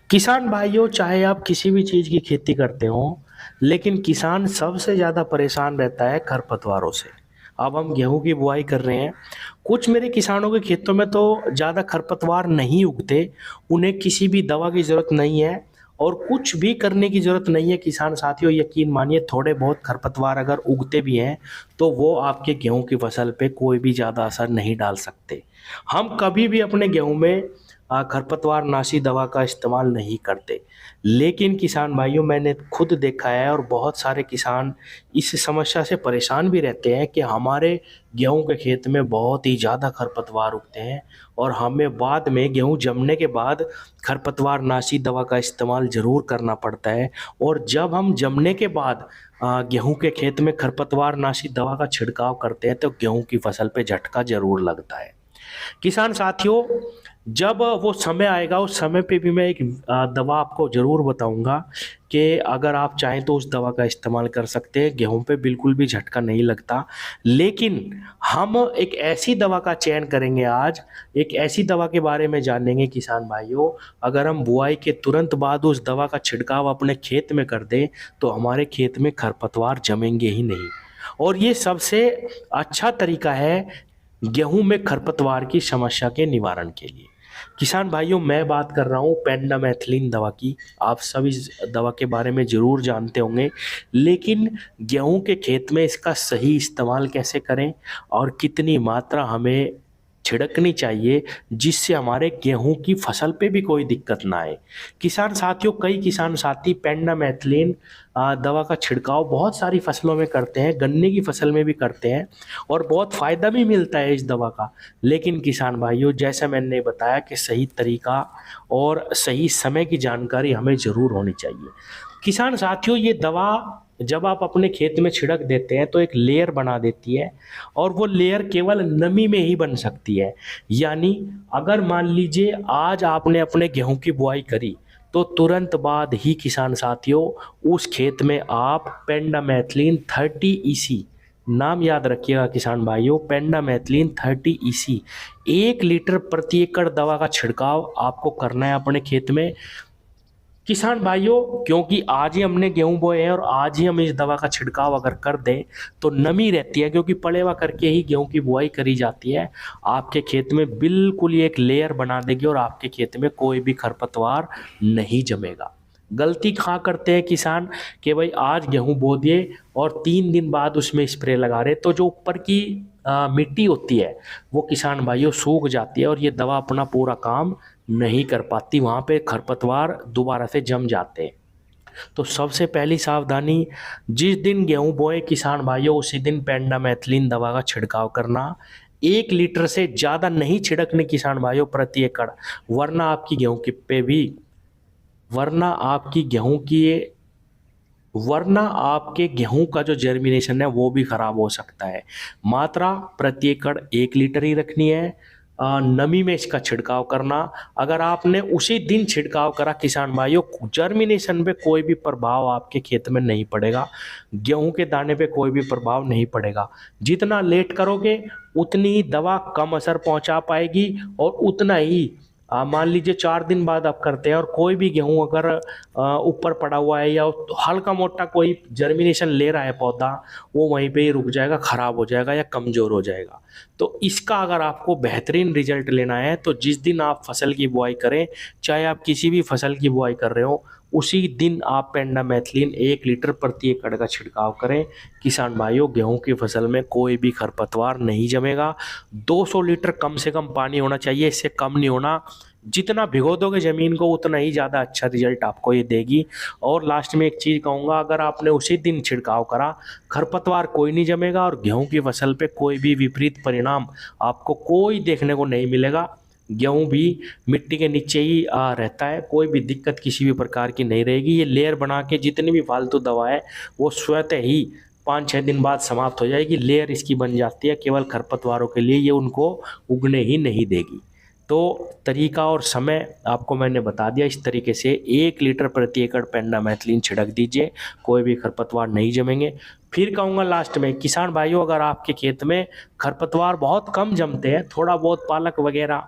किसान भाइयों, चाहे आप किसी भी चीज़ की खेती करते हो, लेकिन किसान सबसे ज़्यादा परेशान रहता है खरपतवारों से। अब हम गेहूं की बुआई कर रहे हैं। कुछ मेरे किसानों के खेतों में तो ज़्यादा खरपतवार नहीं उगते, उन्हें किसी भी दवा की ज़रूरत नहीं है और कुछ भी करने की ज़रूरत नहीं है। किसान साथियों, यकीन मानिए, थोड़े बहुत खरपतवार अगर उगते भी हैं तो वो आपके गेहूं की फसल पे कोई भी ज़्यादा असर नहीं डाल सकते। हम कभी भी अपने गेहूं में खरपतवार नाशी दवा का इस्तेमाल नहीं करते। लेकिन किसान भाइयों, मैंने खुद देखा है और बहुत सारे किसान इस समस्या से परेशान भी रहते हैं कि हमारे गेहूं के खेत में बहुत ही ज़्यादा खरपतवार उगते हैं और हमें बाद में गेहूं जमने के बाद खरपतवार नाशी दवा का इस्तेमाल ज़रूर करना पड़ता है। और जब हम जमने के बाद गेहूं के खेत में खरपतवार नाशी दवा का छिड़काव करते हैं तो गेहूं की फसल पे झटका ज़रूर लगता है। किसान साथियों, जब वो समय आएगा उस समय पे भी मैं एक दवा आपको ज़रूर बताऊंगा कि अगर आप चाहें तो उस दवा का इस्तेमाल कर सकते हैं। गेहूं पे बिल्कुल भी झटका नहीं लगता। लेकिन हम एक ऐसी दवा का चयन करेंगे आज, एक ऐसी दवा के बारे में जानेंगे किसान भाइयों। अगर हम बुआई के तुरंत बाद उस दवा का छिड़काव अपने खेत में कर दें तो हमारे खेत में खरपतवार जमेंगे ही नहीं। और ये सबसे अच्छा तरीका है गेहूं में खरपतवार की समस्या के निवारण के लिए। किसान भाइयों, मैं बात कर रहा हूँ पेंडामेथिलिन दवा की। आप सब इस दवा के बारे में ज़रूर जानते होंगे, लेकिन गेहूं के खेत में इसका सही इस्तेमाल कैसे करें और कितनी मात्रा हमें छिड़कनी चाहिए जिससे हमारे गेहूं की फसल पे भी कोई दिक्कत ना आए। किसान साथियों, कई किसान साथी पेंडामेथिलिन दवा का छिड़काव बहुत सारी फसलों में करते हैं, गन्ने की फसल में भी करते हैं और बहुत फ़ायदा भी मिलता है इस दवा का। लेकिन किसान भाइयों, जैसा मैंने बताया कि सही तरीका और सही समय की जानकारी हमें ज़रूर होनी चाहिए। किसान साथियों, ये दवा जब आप अपने खेत में छिड़क देते हैं तो एक लेयर बना देती है और वो लेयर केवल नमी में ही बन सकती है। यानी अगर मान लीजिए आज आपने अपने गेहूं की बुआई करी तो तुरंत बाद ही किसान साथियों उस खेत में आप पेंडामेथिलिन 30 EC, नाम याद रखिएगा किसान भाइयों, पेंडामेथिलिन 30 EC 1 लीटर प्रति एकड़ दवा का छिड़काव आपको करना है अपने खेत में। किसान भाइयों, क्योंकि आज ही हमने गेहूं बोए हैं और आज ही हम इस दवा का छिड़काव अगर कर दें तो नमी रहती है, क्योंकि पलेवा करके ही गेहूं की बुआई करी जाती है। आपके खेत में बिल्कुल ही एक लेयर बना देगी और आपके खेत में कोई भी खरपतवार नहीं जमेगा। गलती कहाँ करते हैं किसान कि भाई आज गेहूं बो दिए और 3 दिन बाद उसमें स्प्रे लगा रहे, तो जो ऊपर की मिट्टी होती है वो किसान भाइयों सूख जाती है और ये दवा अपना पूरा काम नहीं कर पाती, वहाँ पे खरपतवार दोबारा से जम जाते हैं। तो सबसे पहली सावधानी, जिस दिन गेहूं बोए किसान भाइयों उसी दिन पेंडामेथिलिन दवा का छिड़काव करना। 1 लीटर से ज़्यादा नहीं छिड़कने किसान भाइयों प्रति एकड़, वरना आपकी गेहूं की पे भी वरना आपकी गेहूं की वरना आपके गेहूं का जो जर्मिनेशन है वो भी खराब हो सकता है। मात्रा प्रति एकड़ 1 लीटर ही रखनी है। नमी में इसका छिड़काव करना। अगर आपने उसी दिन छिड़काव करा किसान भाइयों, जर्मिनेशन पे कोई भी प्रभाव आपके खेत में नहीं पड़ेगा, गेहूं के दाने पे कोई भी प्रभाव नहीं पड़ेगा। जितना लेट करोगे उतनी ही दवा कम असर पहुंचा पाएगी और उतना ही मान लीजिए 4 दिन बाद आप करते हैं और कोई भी गेहूं अगर ऊपर पड़ा हुआ है या हल्का मोटा कोई जर्मिनेशन ले रहा है पौधा, वो वहीं पे ही रुक जाएगा, खराब हो जाएगा या कमज़ोर हो जाएगा। तो इसका अगर आपको बेहतरीन रिजल्ट लेना है तो जिस दिन आप फसल की बुआई करें, चाहे आप किसी भी फसल की बुआई कर रहे हो, उसी दिन आप पेंडामेथिलिन 1 लीटर प्रति एकड़ का छिड़काव करें। किसान भाइयों, गेहूं की फसल में कोई भी खरपतवार नहीं जमेगा। 200 लीटर कम से कम पानी होना चाहिए, इससे कम नहीं होना। जितना भिगो दोगे ज़मीन को उतना ही ज़्यादा अच्छा रिजल्ट आपको ये देगी। और लास्ट में एक चीज़ कहूँगा, अगर आपने उसी दिन छिड़काव करा, खरपतवार कोई नहीं जमेगा और गेहूं की फसल पे कोई भी विपरीत परिणाम आपको कोई देखने को नहीं मिलेगा। गेहूं भी मिट्टी के नीचे ही रहता है, कोई भी दिक्कत किसी भी प्रकार की नहीं रहेगी। ये लेयर बना के जितनी भी फालतू दवा है वो स्वतः ही 5-6 दिन बाद समाप्त हो जाएगी। लेयर इसकी बन जाती है केवल खरपतवारों के लिए, ये उनको उगने ही नहीं देगी। तो तरीका और समय आपको मैंने बता दिया। इस तरीके से 1 लीटर प्रति एकड़ पेंडामेथिलिन छिड़क दीजिए, कोई भी खरपतवार नहीं जमेंगे। फिर कहूँगा लास्ट में किसान भाइयों, अगर आपके खेत में खरपतवार बहुत कम जमते हैं, थोड़ा बहुत पालक वगैरह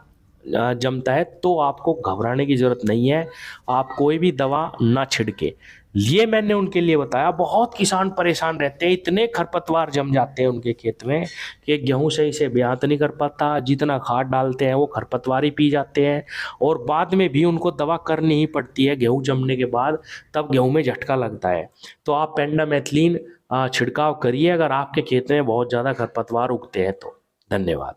जमता है तो आपको घबराने की ज़रूरत नहीं है, आप कोई भी दवा ना छिड़के। ये मैंने उनके लिए बताया। बहुत किसान परेशान रहते हैं, इतने खरपतवार जम जाते हैं उनके खेत में कि गेहूं सही से ब्यात नहीं कर पाता, जितना खाद डालते हैं वो खरपतवार ही पी जाते हैं, और बाद में भी उनको दवा करनी ही पड़ती है गेहूं जमने के बाद, तब गेहूं में झटका लगता है। तो आप पेंडामेथलिन छिड़काव करिए अगर आपके खेत में बहुत ज़्यादा खरपतवार उगते हैं तो। धन्यवाद।